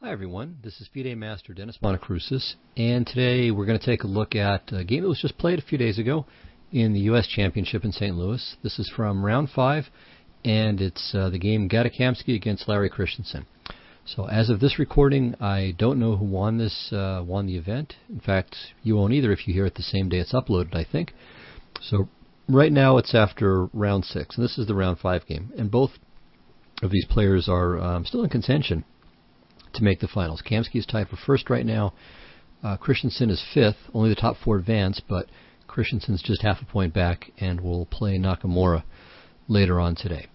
Hi everyone, this is FIDE Master Dennis Monokroussos, and today we're going to take a look at a game that was just played a few days ago in the U.S. Championship in St. Louis. This is from round 5, and it's the game Gadakamsky against Larry Christensen. So as of this recording, I don't know who won the event. In fact, you won't either if you hear it the same day it's uploaded, I think. So right now it's after round 6, and this is the round 5 game, and both of these players are still in contention to make the finals. Kamsky is tied for first right now. Christensen is 5th. Only the top 4 advance, but Christensen's just half a point back and will play Nakamura later on today.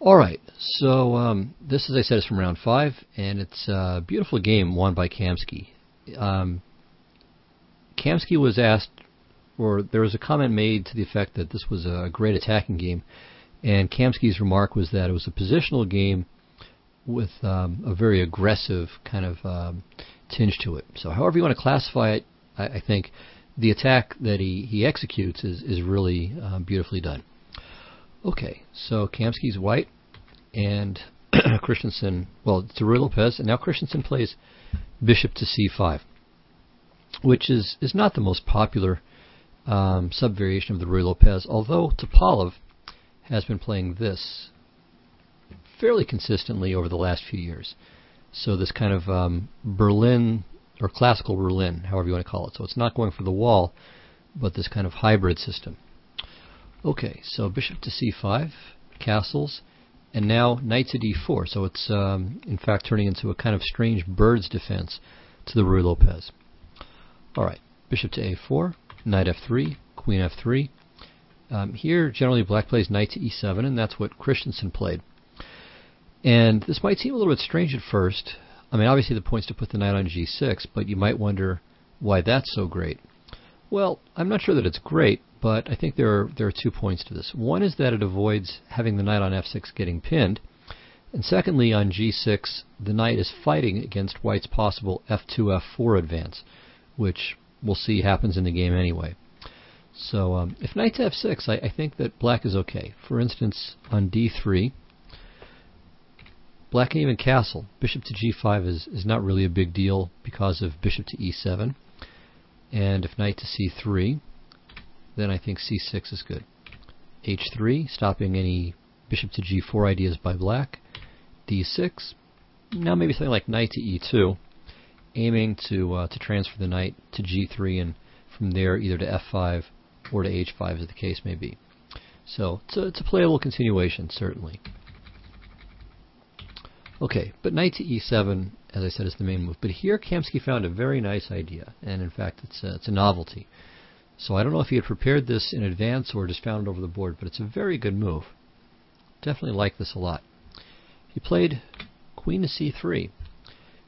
Alright, so this, as I said, is from round 5, and it's a beautiful game won by Kamsky. Kamsky was asked, or there was a comment made to the effect that this was a great attacking game, and Kamsky's remark was that it was a positional game with a very aggressive kind of tinge to it. So however you want to classify it, I think the attack that he executes is really beautifully done. Okay, so Kamsky's white, and Christensen, well, it's a Ruy Lopez, and now Christensen plays bishop to c5, which is not the most popular subvariation of the Ruy Lopez, although Topalov has been playing this fairly consistently over the last few years. So this kind of Berlin, or classical Berlin, however you want to call it. So it's not going for the wall, but this kind of hybrid system. Okay, so bishop to c5, castles, and now knight to d4. So it's in fact turning into a kind of strange bird's defense to the Ruy Lopez. Alright, bishop to a4, knight f3, queen f3. Here generally black plays knight to e7, and that's what Christensen played. And this might seem a little bit strange at first. I mean, obviously the point's to put the knight on g6, but you might wonder why that's so great. Well, I'm not sure that it's great, but I think there are 2 points to this. One is that it avoids having the knight on f6 getting pinned, and secondly, on g6, the knight is fighting against white's possible f2, f4 advance, which we'll see happens in the game anyway. So if knight to f6, I think that black is okay. For instance, on d3, black can even castle. Bishop to g5 is not really a big deal because of bishop to e7. And if knight to c3, then I think c6 is good. h3, stopping any bishop to g4 ideas by black. d6, now maybe something like knight to e2, aiming to transfer the knight to g3, and from there either to f5 or to h5 as the case may be. So it's a playable continuation, certainly. Okay, but knight to e7, as I said, is the main move. But here Kamsky found a very nice idea, and in fact it's a novelty. So I don't know if he had prepared this in advance or just found it over the board, but it's a very good move. Definitely like this a lot. He played queen to c3,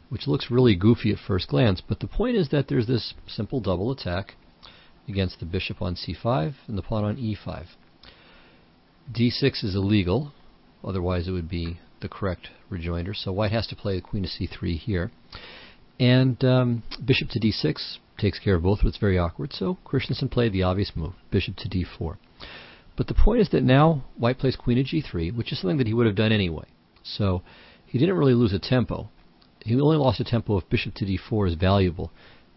which looks really goofy at first glance, but the point is that there's this simple double attack against the bishop on c5 and the pawn on e5. d6 is illegal, otherwise it would be the correct rejoinder, so white has to play the queen to c3 here. And bishop to d6 takes care of both, but it's very awkward, so Christensen played the obvious move, bishop to d4. But the point is that now white plays queen to g3, which is something that he would have done anyway. So he didn't really lose a tempo. He only lost a tempo if bishop to d4 is valuable,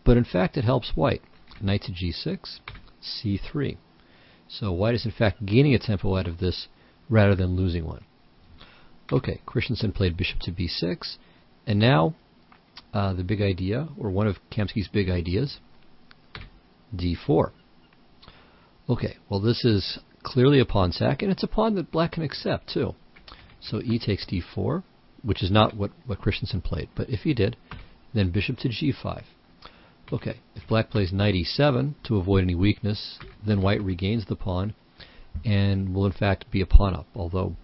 but in fact it helps white. Knight to g6, c3. So white is in fact gaining a tempo out of this rather than losing one. Okay, Christensen played bishop to b6, and now the big idea, or one of Kamsky's big ideas, d4. Okay, well this is clearly a pawn sack, and it's a pawn that black can accept too. So e takes d4, which is not what Christensen played, but if he did, then bishop to g5. Okay, if black plays knight e7 to avoid any weakness, then white regains the pawn and will in fact be a pawn up, although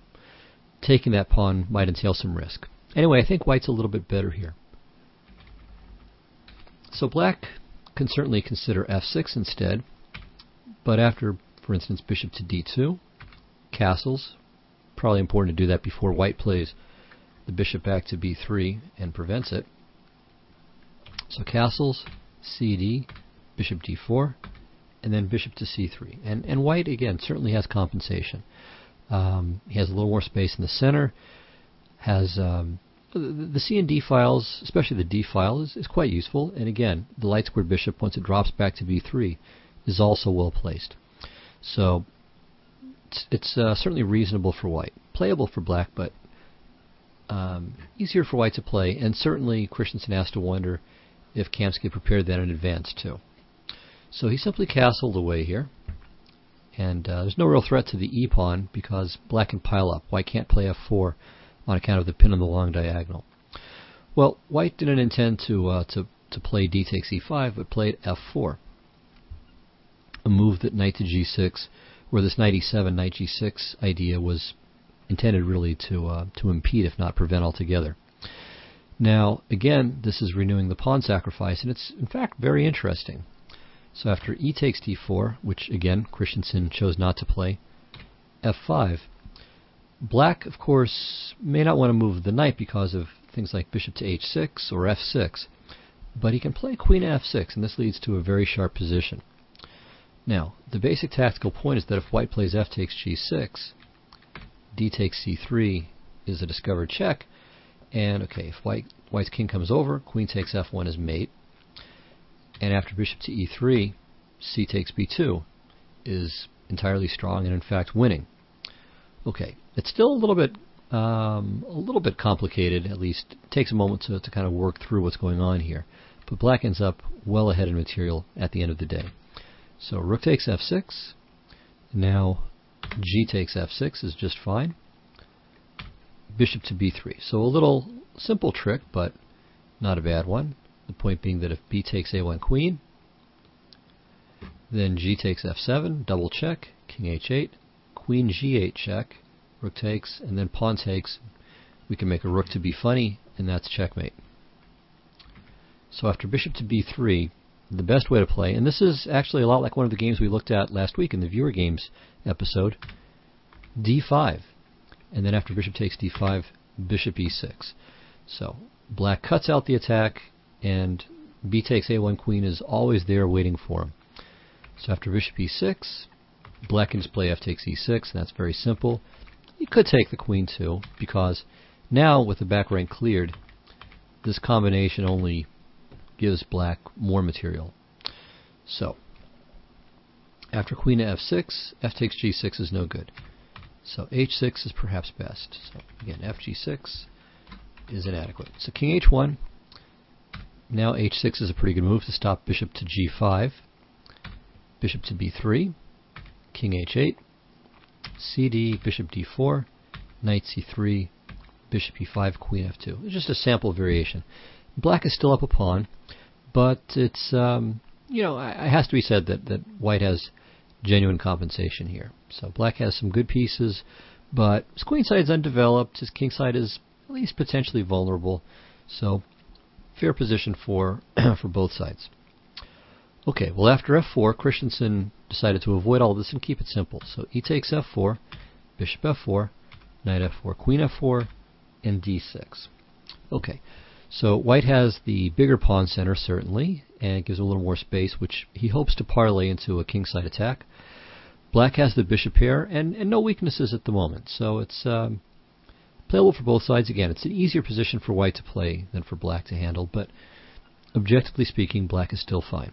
taking that pawn might entail some risk. Anyway, I think white's a little bit better here. So black can certainly consider f6 instead, but after, for instance, bishop to d2, castles, probably important to do that before white plays the bishop back to b3 and prevents it. So castles, cd, bishop d4, and then bishop to c3. And white, again, certainly has compensation. He has a little more space in the center, has the C and D files, especially the D file, is quite useful. And again, the light squared bishop, once it drops back to B3, is also well placed. So it's certainly reasonable for white. Playable for black, but easier for white to play. And certainly Christensen has to wonder if Kamsky prepared that in advance too. So he simply castled away here. And there's no real threat to the e-pawn because black can pile up. White can't play f4 on account of the pin on the long diagonal. Well, white didn't intend to play d takes e5, but played f4, a move that knight to g6, where this knight e7, knight g6 idea was intended really to impede, if not prevent altogether. Now, again, this is renewing the pawn sacrifice, and it's in fact very interesting. So after e takes d4, which again Christensen chose not to play, f5, black, of course, may not want to move the knight because of things like bishop to h6 or f6, but he can play queen to f6, and this leads to a very sharp position. Now, the basic tactical point is that if white plays f takes g6, d takes c3 is a discovered check, and okay, if white's king comes over, queen takes f1 is mate, and after bishop to e3, c takes b2 is entirely strong and in fact winning. Okay, it's still a little bit complicated. At least it takes a moment to kind of work through what's going on here. But black ends up well ahead in material at the end of the day. So rook takes f6. Now g takes f6 is just fine. Bishop to b3. So a little simple trick, but not a bad one. The point being that if b takes a1 queen, then g takes f7, double check, king h8, queen g8 check, rook takes, and then pawn takes. We can make a rook to be funny, and that's checkmate. So after bishop to b3, the best way to play, and this is actually a lot like one of the games we looked at last week in the viewer games episode, d5. And then after bishop takes d5, bishop e6. So black cuts out the attack, and b takes a1 queen is always there waiting for him. So after bishop e6, black can just play f takes e6, and that's very simple. You could take the queen too, because now with the back rank cleared, this combination only gives black more material. So after queen to f6, f takes g6 is no good. So h6 is perhaps best. So again, f g6 is inadequate. So king h1. Now h6 is a pretty good move to stop bishop to g5. Bishop to b3. King h8. cd, bishop d4. Knight c3. Bishop e5, queen f2. It's just a sample variation. Black is still up a pawn, but it's, it has to be said that white has genuine compensation here. So black has some good pieces, but his queen side is undeveloped. His king side is at least potentially vulnerable. So fair position for both sides. Okay, well after f4, Christensen decided to avoid all this and keep it simple. So e takes f4, bishop f4, knight f4, queen f4, and d6. Okay, so white has the bigger pawn center certainly, and it gives him a little more space, which he hopes to parlay into a kingside attack. Black has the bishop pair and no weaknesses at the moment, so it's playable for both sides. Again, it's an easier position for white to play than for black to handle, but objectively speaking, black is still fine.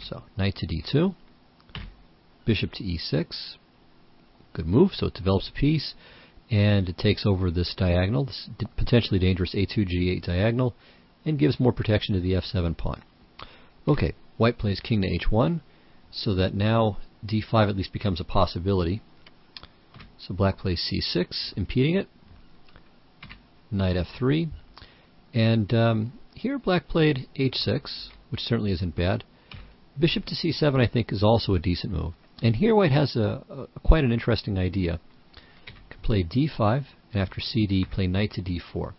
So knight to d2, bishop to e6, good move, so it develops a piece, and it takes over this diagonal, this potentially dangerous a2, g8 diagonal, and gives more protection to the f7 pawn. Okay, white plays king to h1, so that now d5 at least becomes a possibility. So black plays c6, impeding it, knight f3, and here black played h6, which certainly isn't bad. Bishop to c7 I think is also a decent move. And here white has quite an interesting idea. Can play d5, and after cd play knight to d4.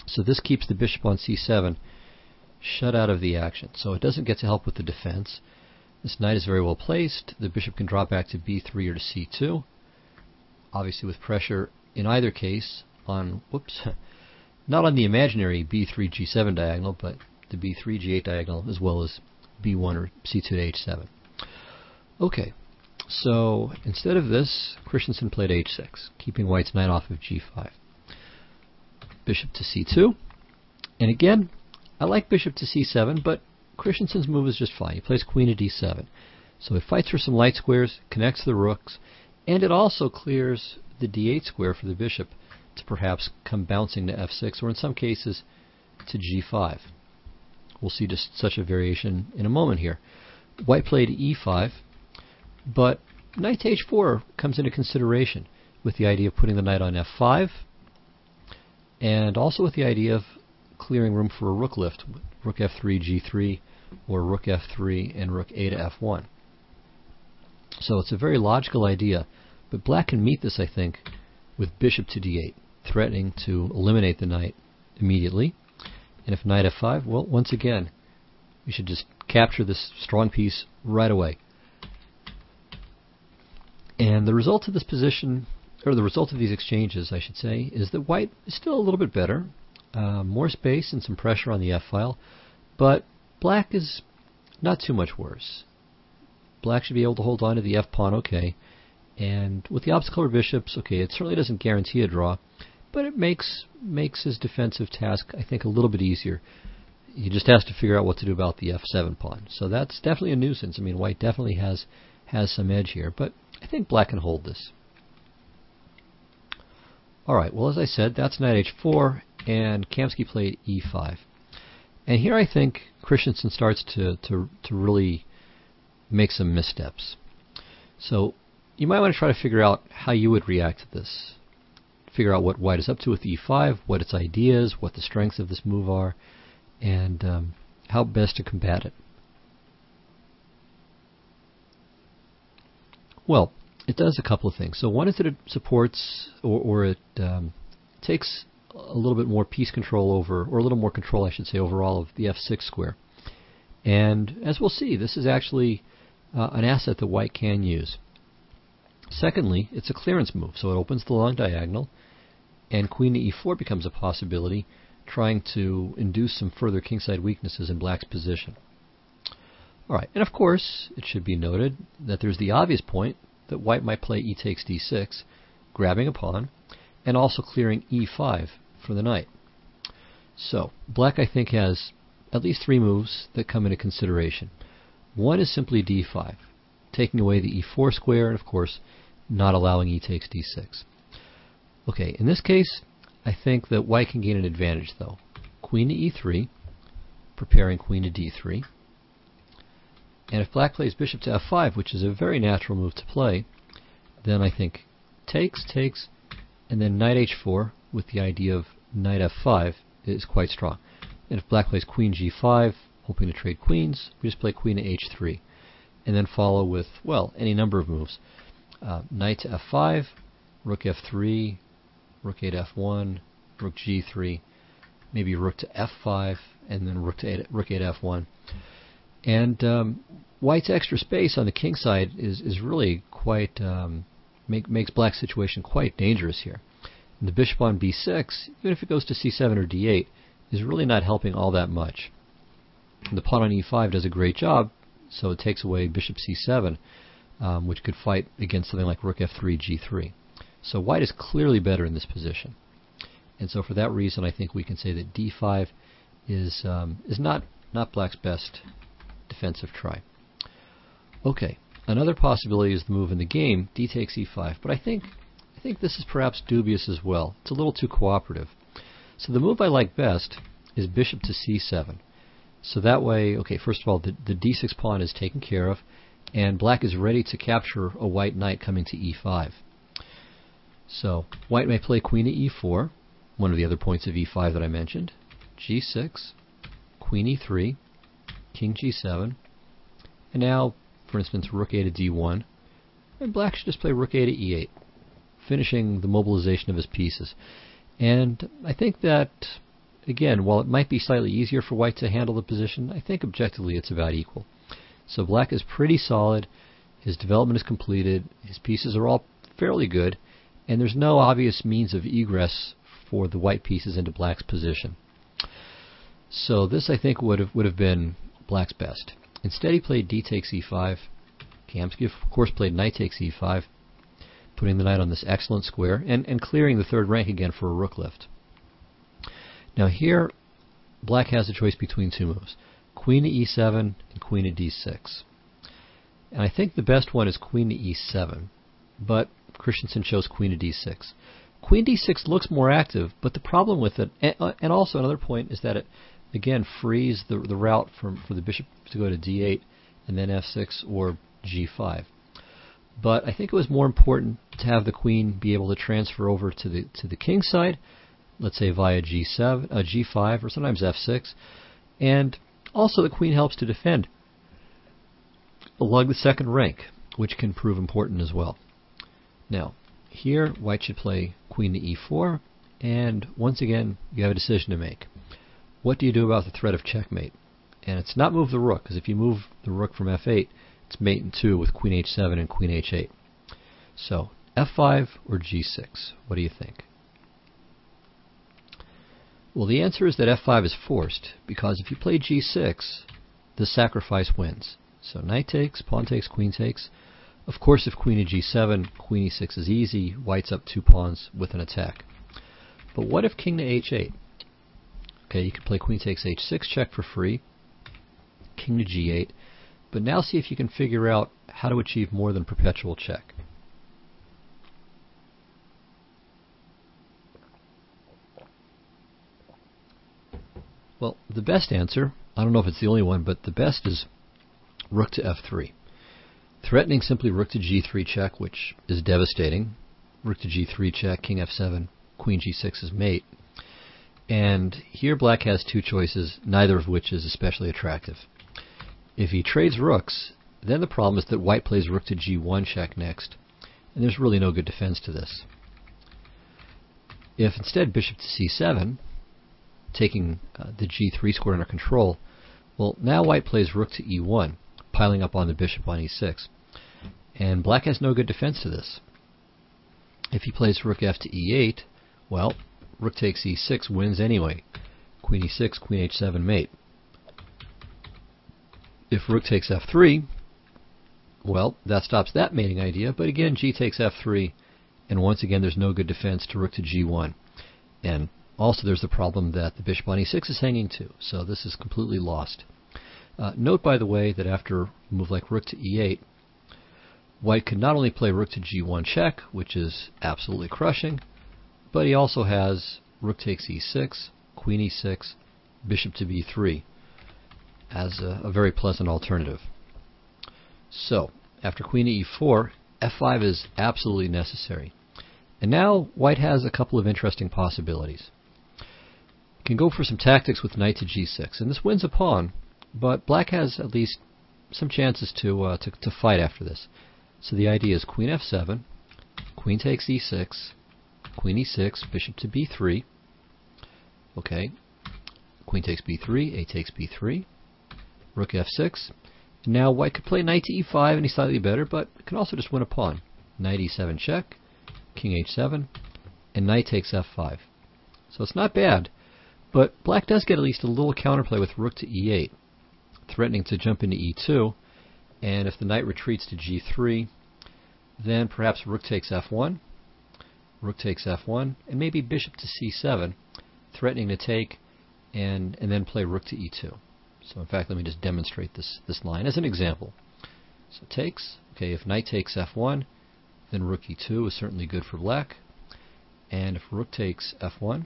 So this keeps the bishop on c7 shut out of the action. So it doesn't get to help with the defense. This knight is very well placed. The bishop can drop back to b3 or to c2. Obviously with pressure in either case on, not on the imaginary b3 g7 diagonal, but the b3 g8 diagonal as well as b1 or c2 to h7. Okay, so instead of this, Christensen played h6, keeping white's knight off of g5. bishop to c2. And again, I like bishop to c7, but Christensen's move is just fine. He plays queen to d7. So it fights for some light squares, connects the rooks, and it also clears the d8 square for the bishop to perhaps come bouncing to f6, or in some cases to g5. We'll see just such a variation in a moment here. White played e5, but knight to h4 comes into consideration with the idea of putting the knight on f5, and also with the idea of clearing room for a rook lift, rook f3, g3, or rook f3 and rook a to f1. So it's a very logical idea, but black can meet this, I think, with bishop to d8, threatening to eliminate the knight immediately. And if knight f5, well, once again, we should just capture this strong piece right away. And the result of this position, or the result of these exchanges, I should say, is that white is still a little bit better. More space and some pressure on the f-file, but black is not too much worse. Black should be able to hold on to the f-pawn okay, and with the opposite color bishops, okay, it certainly doesn't guarantee a draw, but it makes his defensive task, I think, a little bit easier. He just has to figure out what to do about the f7 pawn. So that's definitely a nuisance. I mean, white definitely has some edge here, but I think black can hold this. Alright, well, as I said, that's knight h4, and Kamsky played e5. And here I think Christensen starts to really make some missteps. So you might want to try to figure out how you would react to this. Figure out what white is up to with e5, what its ideas, what the strengths of this move are, and how best to combat it. Well, it does a couple of things. So one is that it supports, or it takes a little bit more piece control over, or a little more control, I should say, overall of the f6 square. And as we'll see, this is actually an asset that white can use. Secondly, it's a clearance move, so it opens the long diagonal, and queen to e4 becomes a possibility, trying to induce some further kingside weaknesses in black's position. Alright, and of course, it should be noted that there's the obvious point that white might play e takes d6, grabbing a pawn, and also clearing e5 for the knight. So, black, I think, has at least three moves that come into consideration. One is simply d5, taking away the e4 square, and of course, not allowing e takes d6. Okay, in this case, I think that white can gain an advantage, though. Queen to e3, preparing queen to d3. And if black plays bishop to f5, which is a very natural move to play, then I think takes, and then knight h4 with the idea of knight f5 is quite strong. And if black plays queen g5, hoping to trade queens, we just play queen to h3. And then follow with, well, any number of moves. Knight to f5, rook f3, rook a to f1, rook g3, maybe rook to f5, and then rook a to f1. And white's extra space on the king side is really quite, makes black's situation quite dangerous here. And the bishop on b6, even if it goes to c7 or d8, is really not helping all that much. And the pawn on e5 does a great job, so it takes away bishop c7, which could fight against something like rook f3, g3. So white is clearly better in this position. And so for that reason, I think we can say that d5 is not black's best defensive try. Okay, another possibility is the move in the game, d takes e5, but I think this is perhaps dubious as well. It's a little too cooperative. So the move I like best is bishop to c7. So that way, okay, first of all, the d6 pawn is taken care of, and black is ready to capture a white knight coming to e5. So white may play queen to e4, one of the other points of e5 that I mentioned, g6, queen e3, king g7, and now, for instance, rook a to d1, and black should just play rook a to e8, finishing the mobilization of his pieces. And I think that, again, while it might be slightly easier for white to handle the position, I think objectively it's about equal. So black is pretty solid, his development is completed, his pieces are all fairly good, and there's no obvious means of egress for the white pieces into black's position. So this, I think, would have been black's best. Instead, he played d takes e5. Kamsky, of course, played knight takes e5, putting the knight on this excellent square, and clearing the third rank again for a rook lift. Now here, black has a choice between two moves, queen to e7 and queen to d6. And I think the best one is queen to e7, but Christensen chose queen to d6. Queen d6 looks more active, but the problem with it, and also another point, is that it, again, frees the route for the bishop to go to d8 and then f6 or g5. But I think it was more important to have the queen be able to transfer over to the king side, let's say via g7, g5, or sometimes f6, and also the queen helps to defend along the second rank, which can prove important as well. Now, here white should play queen to e4, and once again you have a decision to make. What do you do about the threat of checkmate? And it's not move the rook, because if you move the rook from f8, it's mate in 2 with queen h7 and queen h8. So, f5 or g6? What do you think? Well, the answer is that f5 is forced, because if you play g6, the sacrifice wins. So knight takes, pawn takes, queen takes. Of course, if queen to g7, queen e6 is easy. White's up 2 pawns with an attack. But what if king to h8? Okay, you can play queen takes h6 check for free, king to g8, but now see if you can figure out how to achieve more than perpetual check. Well, the best answer, I don't know if it's the only one, but the best is rook to f3. Threatening simply rook to g3 check, which is devastating. Rook to g3 check, king f7, queen g6 is mate. And here black has two choices, neither of which is especially attractive. If he trades rooks, then the problem is that white plays rook to g1 check next, and there's really no good defense to this. If instead bishop to c7, taking the g3 square under control, well, now white plays rook to e1, piling up on the bishop on e6. And black has no good defense to this. If he plays rook f to e8, well, rook takes e6 wins anyway. Queen e6, queen h7 mate. If rook takes f3, well, that stops that mating idea, but again, g takes f3, and once again there's no good defense to rook to g1. And also there's the problem that the bishop on e6 is hanging too, so this is completely lost. Note, by the way, that after a move like rook to e8, white can not only play rook to g1 check, which is absolutely crushing, but he also has rook takes e6, queen e6, bishop to b3 as a very pleasant alternative. So, after queen to e4, f5 is absolutely necessary. And now white has a couple of interesting possibilities. You can go for some tactics with knight to g6, and this wins a pawn, but black has at least some chances to fight after this. So the idea is queen f7, queen takes e6, queen e6, bishop to b3. Okay, queen takes b3, a takes b3, rook f6. Now white could play knight to e5 and he's slightly better, but can also just win a pawn. Knight e7 check, king h7, and knight takes f5. So it's not bad, but black does get at least a little counterplay with rook to e8, threatening to jump into e2, and if the knight retreats to g3, then perhaps rook takes f1, rook takes f1, and maybe bishop to c7, threatening to take and then play rook to e2. So in fact, let me just demonstrate this line as an example. So takes, okay, if knight takes f1, then rook e2 is certainly good for black, and if rook takes f1,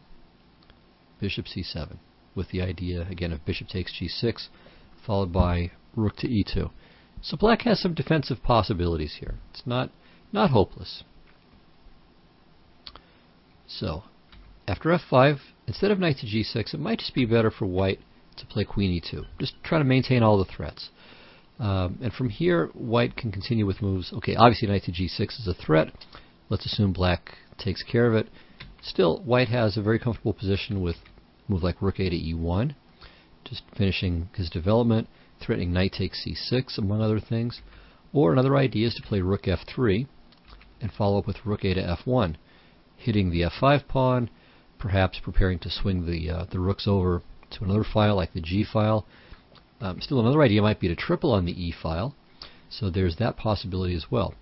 bishop c7, with the idea, again, of bishop takes g6, followed by rook to e2. So black has some defensive possibilities here. It's not hopeless. So, after f5, instead of knight to g6, it might just be better for white to play queen e2. Just try to maintain all the threats. And from here, white can continue with moves. Okay, obviously knight to g6 is a threat. Let's assume black takes care of it. Still, white has a very comfortable position with a move like rook a to e1, just finishing his development, threatening knight takes c6, among other things. Or another idea is to play rook f3 and follow up with rook a to f1, hitting the f5 pawn, perhaps preparing to swing the rooks over to another file like the g file. Still, another idea might be to triple on the e file, so there's that possibility as well.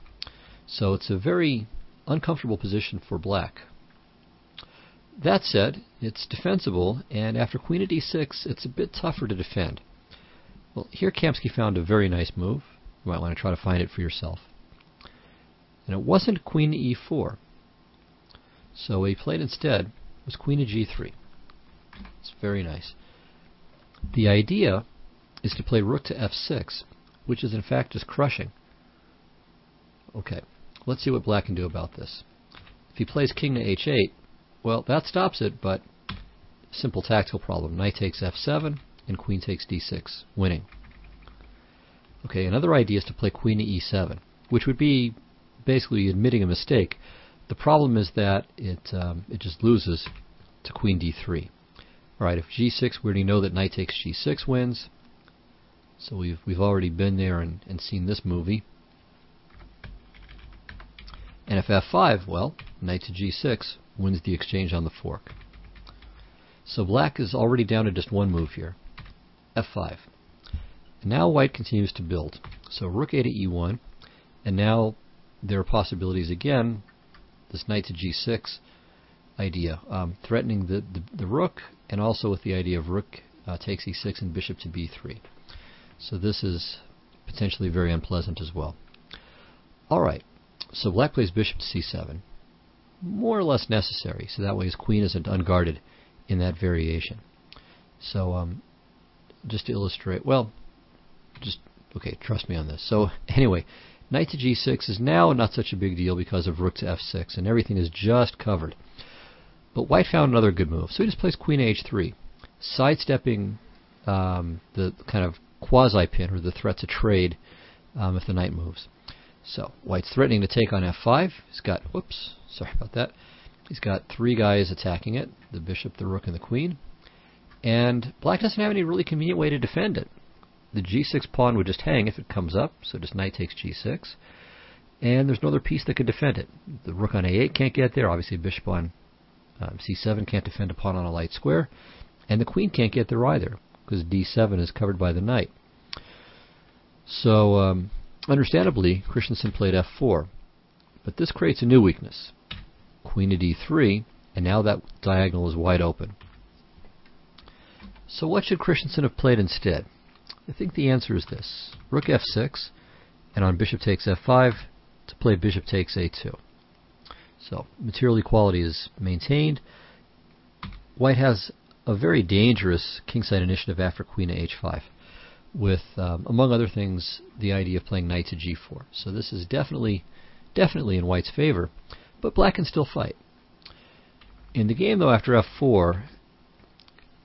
So it's a very uncomfortable position for black. That said, it's defensible, and after queen to d6, it's a bit tougher to defend. Well, here Kamsky found a very nice move. You might want to try to find it for yourself. And it wasn't queen to e4. So what he played instead was queen to g3. It's very nice. The idea is to play rook to f6, which is in fact just crushing. Okay, let's see what black can do about this. If he plays king to h8, well, that stops it, but simple tactical problem. Knight takes f7, and queen takes d6, winning. Okay, another idea is to play queen to e7, which would be basically admitting a mistake. The problem is that it just loses to queen d3. All right, if g6, we already know that knight takes g6 wins. So we've already been there and seen this movie. And if f5, well, knight to g6 wins the exchange on the fork. So black is already down to just one move here, f5. And now white continues to build. So rook a to e1, and now there are possibilities again, this knight to g6 idea, threatening the rook, and also with the idea of rook takes e6 and bishop to b3. So this is potentially very unpleasant as well. Alright, so black plays bishop to c7. More or less necessary, so that way his queen isn't unguarded in that variation. So just to illustrate, well, okay, trust me on this. So anyway, knight to g6 is now not such a big deal because of rook to f6, and everything is just covered. But white found another good move, so he just plays queen to h3, sidestepping the kind of quasi-pin, or the threat to trade if the knight moves. So white's threatening to take on f5. He's got, whoops, sorry about that. He's got three guys attacking it, the bishop, the rook, and the queen. And black doesn't have any really convenient way to defend it. The g6 pawn would just hang if it comes up, so just knight takes g6. And there's no other piece that could defend it. The rook on a8 can't get there. Obviously, bishop on c7 can't defend a pawn on a light square. And the queen can't get there either, because d7 is covered by the knight. So, understandably, Christensen played f4. But this creates a new weakness. Queen to d3, and now that diagonal is wide open. So what should Christensen have played instead? I think the answer is this. Rook f6, and on bishop takes f5, to play bishop takes a2. So material equality is maintained. White has a very dangerous kingside initiative after queen to h5, with, among other things, the idea of playing knight to g4. So this is definitely in white's favor, but black can still fight. In the game, though, after f4,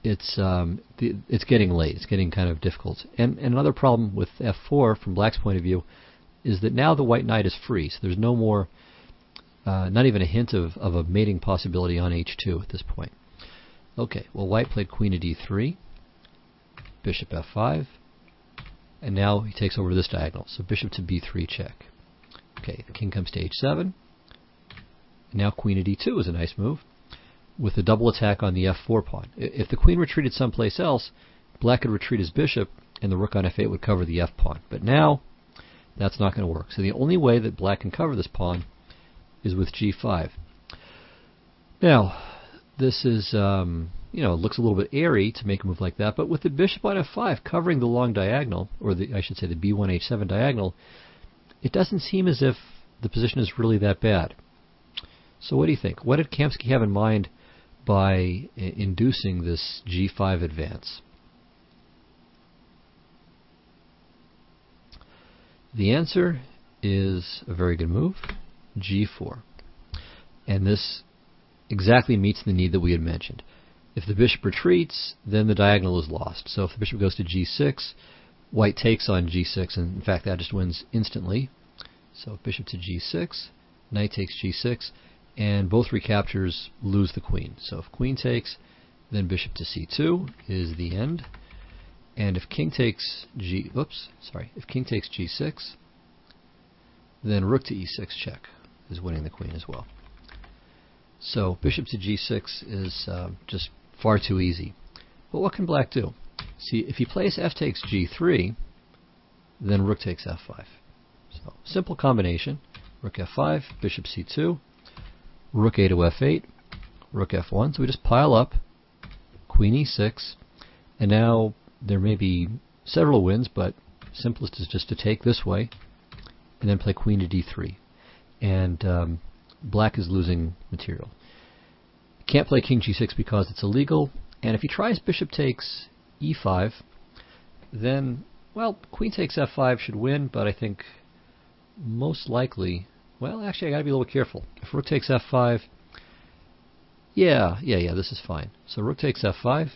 it's getting late. It's getting kind of difficult. And another problem with f4, from black's point of view, is that now the white knight is free. So there's no more, not even a hint of a mating possibility on h2 at this point. Okay, well, white played queen to d3, bishop f5, and now he takes over this diagonal. So bishop to b3 check. Okay, the king comes to h7. And now queen to d2 is a nice move, with a double attack on the f4 pawn. If the queen retreated someplace else, black could retreat his bishop, and the rook on f8 would cover the f pawn. But now, that's not going to work. So the only way that black can cover this pawn is with g5. Now, this is, looks a little bit airy to make a move like that, but with the bishop on f5 covering the long diagonal, or I should say the b1h7 diagonal, it doesn't seem as if the position is really that bad. So what do you think? What did Kamsky have in mind by inducing this g5 advance? The answer is a very good move, g4. And this exactly meets the need that we had mentioned. If the bishop retreats, then the diagonal is lost. So if the bishop goes to g6, white takes on g6, and in fact that just wins instantly. So bishop to g6, knight takes g6, and both recaptures lose the queen. So if queen takes, then bishop to c2 is the end. And if king takes if king takes g6, then rook to e6 check is winning the queen as well. So bishop to g6 is just far too easy. But what can black do? See, if he plays f takes g3, then rook takes f5. So simple combination: rook f5, bishop c2, rook a to f8, rook f1. So we just pile up, queen e6, and now there may be several wins, but simplest is just to take this way, and then play queen to d3. And black is losing material. Can't play king g6 because it's illegal, and if he tries bishop takes e5, then, well, queen takes f5 should win, but I think most likely, well, actually I gotta be a little careful. If rook takes f5, yeah, this is fine. So rook takes f5,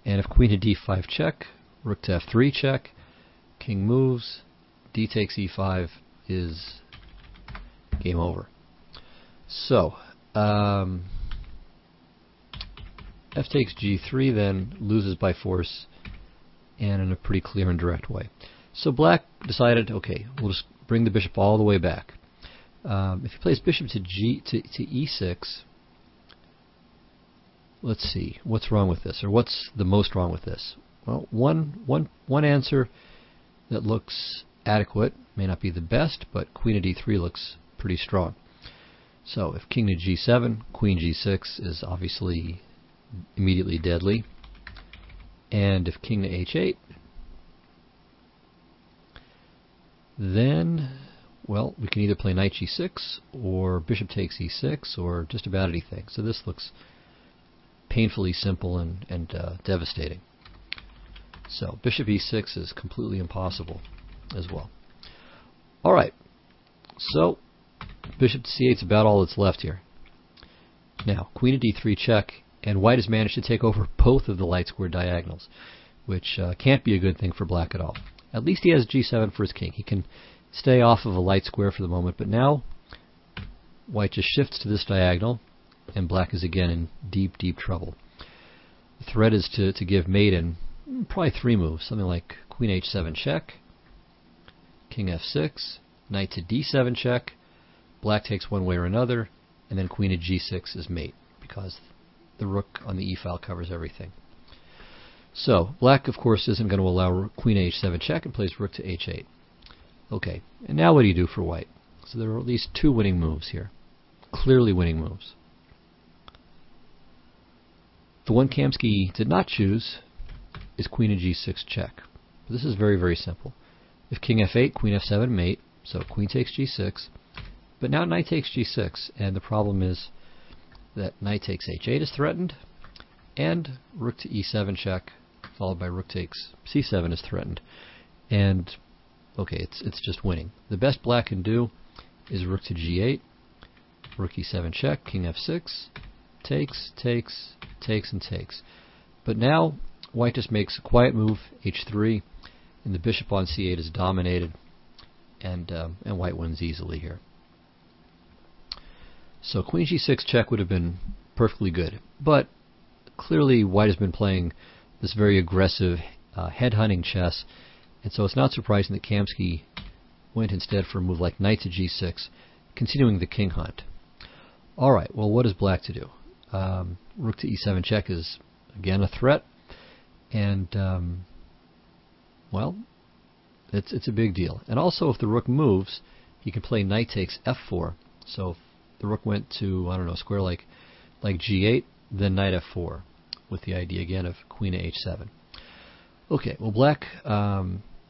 and if queen to d5 check, rook to f3 check, king moves, d takes e5 is game over. So, f takes g3 then loses by force, and in a pretty clear and direct way. So black decided, okay, we'll just bring the bishop all the way back. If he plays bishop to e6, let's see, what's wrong with this, or what's the most wrong with this? Well, one answer that looks adequate, may not be the best, but queen to d3 looks pretty strong. So if king to g7, queen g6 is obviously immediately deadly. And if king to h8, then, well, we can either play knight g6 or bishop takes e6 or just about anything. So this looks painfully simple and devastating. So bishop e6 is completely impossible as well. All right, so bishop to c8 is about all that's left here. Now, queen to d3 check, and white has managed to take over both of the light square diagonals, which can't be a good thing for black at all. At least he has g7 for his king. He can stay off of a light square for the moment, but now white just shifts to this diagonal, and black is again in deep, deep trouble. The threat is to give mate in probably 3 moves, something like queen h7 check, king f6, knight to d7 check, black takes one way or another, and then queen to g6 is mate, because the rook on the e file covers everything. So black, of course, isn't going to allow queen h7 check and plays rook to h8. Okay, and now what do you do for white? So there are at least 2 winning moves here, clearly winning moves. The one Kamsky did not choose is queen to g6 check. This is very, very simple. If king f8, queen f7 mate, so queen takes g6, but now knight takes g6, and the problem is that knight takes h8 is threatened, and rook to e7 check, followed by rook takes c7 is threatened. And, okay, it's just winning. The best black can do is rook to g8, rook e7 check, king f6, takes, and takes. But now, white just makes a quiet move, h3, and the bishop on c8 is dominated, and white wins easily here. So queen g6 check would have been perfectly good, but clearly white has been playing this very aggressive head-hunting chess, and so it's not surprising that Kamsky went instead for a move like knight to g6, continuing the king hunt. Alright, well, what is black to do? Rook to e7 check is again a threat, and well, it's a big deal. And also, if the rook moves, he can play knight takes f4. So if the rook went to, I don't know, square like g8, then knight f4, with the idea again of queen to h7. Okay, well, black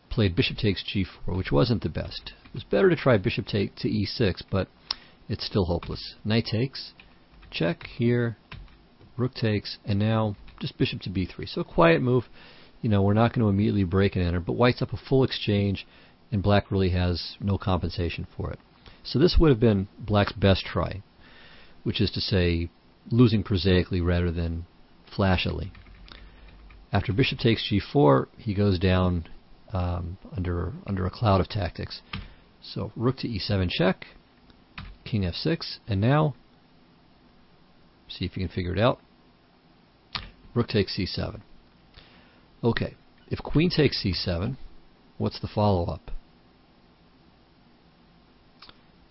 played bishop takes g4, which wasn't the best. It was better to try bishop take to e6, but it's still hopeless. Knight takes, check here, rook takes, and now just bishop to b3. So a quiet move. You know, we're not going to immediately break and enter, but white's up a full exchange, and black really has no compensation for it. So this would have been black's best try, which is to say, losing prosaically rather than flashily. After bishop takes g4, he goes down under a cloud of tactics. So rook to e7 check, king f6, and now, see if you can figure it out, rook takes c7. Okay, if queen takes c7, what's the follow-up?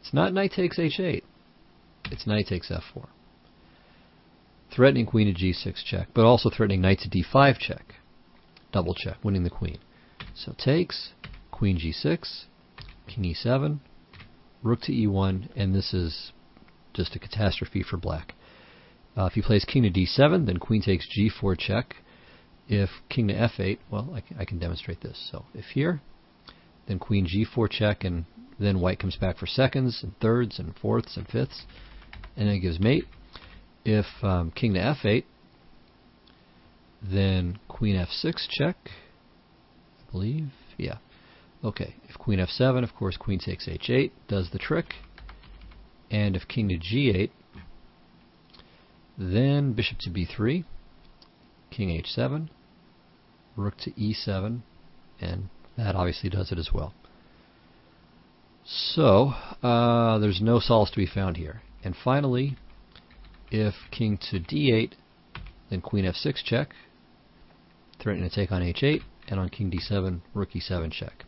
It's not knight takes h8, it's knight takes f4. Threatening queen to g6 check, but also threatening knight to d5 check. Double check, winning the queen. So takes, queen g6, king e7, rook to e1, and this is just a catastrophe for black. If he plays king to d7, then queen takes g4 check. If king to f8, well, I can demonstrate this. So if here, then queen g4 check, and then white comes back for seconds and thirds and fourths and fifths, and then it gives mate. If king to f8, then queen f6 check, I believe. Yeah. Okay. If queen f7, of course, queen takes h8, does the trick. And if king to g8, then bishop to b3, king h7, rook to e7, and that obviously does it as well. So there's no solace to be found here. And finally, if king to d8, then queen f6 check, threatening to take on h8, and on king d7, rook e7 check.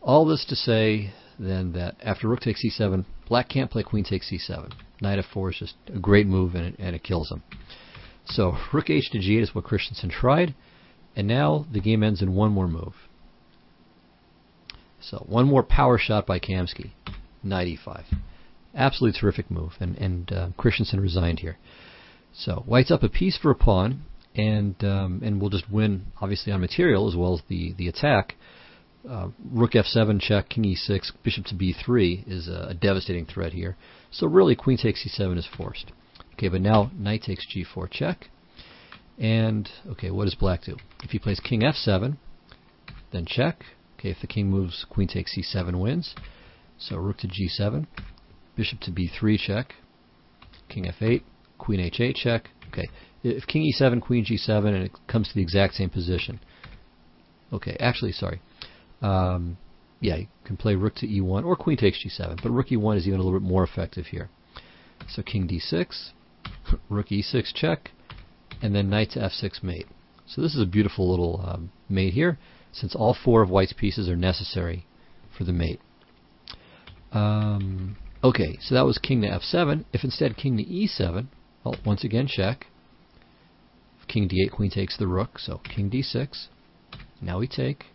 All this to say then that after rook takes e7, black can't play queen takes c7. Knight f4 is just a great move, and it kills him. So rook h to g8 is what Christensen tried, and now the game ends in one more move. So one more power shot by Kamsky, knight e5. Absolutely terrific move, and Christensen resigned here. So white's up a piece for a pawn, and we'll just win, obviously, on material as well as the attack. Rook f7 check, king e6, bishop to b3 is a devastating threat here. So really, queen takes c7 is forced. Okay, but now knight takes g4 check. And, okay, what does black do? If he plays king f7, then check. Okay, if the king moves, queen takes c7 wins. So rook to g7, bishop to b3 check, king f8, queen h8 check. Okay, if king e7, queen g7, and it comes to the exact same position. Okay, actually, sorry. Yeah, you can play rook to e1 or queen takes g7, but rook e1 is even a little bit more effective here. So king d6, rook e6 check, and then knight to f6 mate. So this is a beautiful little mate here, since all four of white's pieces are necessary for the mate. Okay, so that was king to f7. If instead king to e7, well, once again check. If king d8, queen takes the rook, so king d6. Now we take.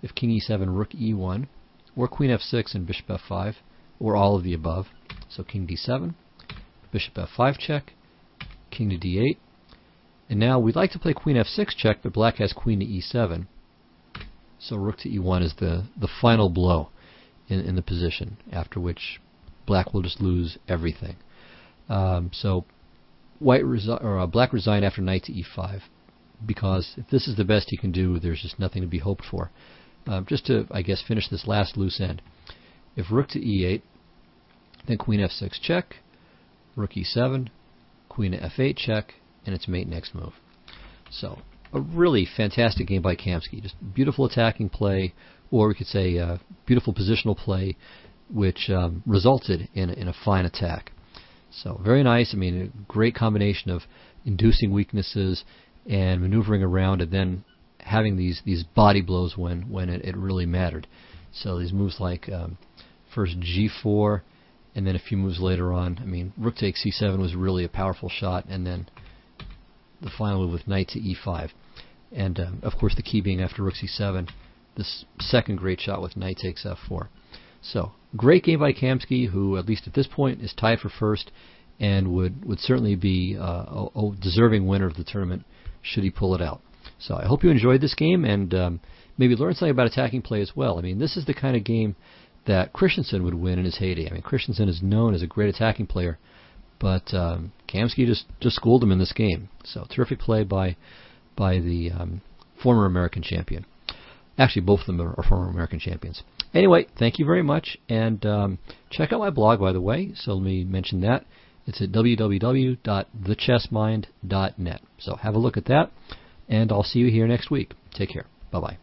If king e7, rook e1, or queen f6 and bishop f5, or all of the above. So king d7, bishop f5 check, king to d8. And now we'd like to play queen f6 check, but black has queen to e7. So rook to e1 is the final blow in the position, after which black will just lose everything. So black resigned after knight to e5, because if this is the best he can do, there's just nothing to be hoped for. Just to, I guess, finish this last loose end. If rook to e8, then queen f6 check, rook e7, queen to f8 check, and it's mate next move. So a really fantastic game by Kamsky. Just beautiful attacking play, or we could say beautiful positional play, which resulted in a fine attack. So very nice. I mean, a great combination of inducing weaknesses and maneuvering around, and then having these body blows when it really mattered. So these moves like first g4, and then a few moves later on. I mean, rook takes c7 was really a powerful shot, and then the final move with knight to e5. And of course the key being after rook c7, this second great shot with knight takes f4. So great game by Kamsky, who at least at this point is tied for first, and would certainly be a deserving winner of the tournament should he pull it out. So I hope you enjoyed this game, and maybe learn something about attacking play as well. I mean, this is the kind of game that Christensen would win in his heyday. I mean, Christensen is known as a great attacking player, but Kamsky just schooled him in this game. So terrific play by the former American champion. Actually, both of them are former American champions. Anyway, thank you very much, and check out my blog, by the way. So let me mention that. It's at www.thechessmind.net. So have a look at that, and I'll see you here next week. Take care. Bye-bye.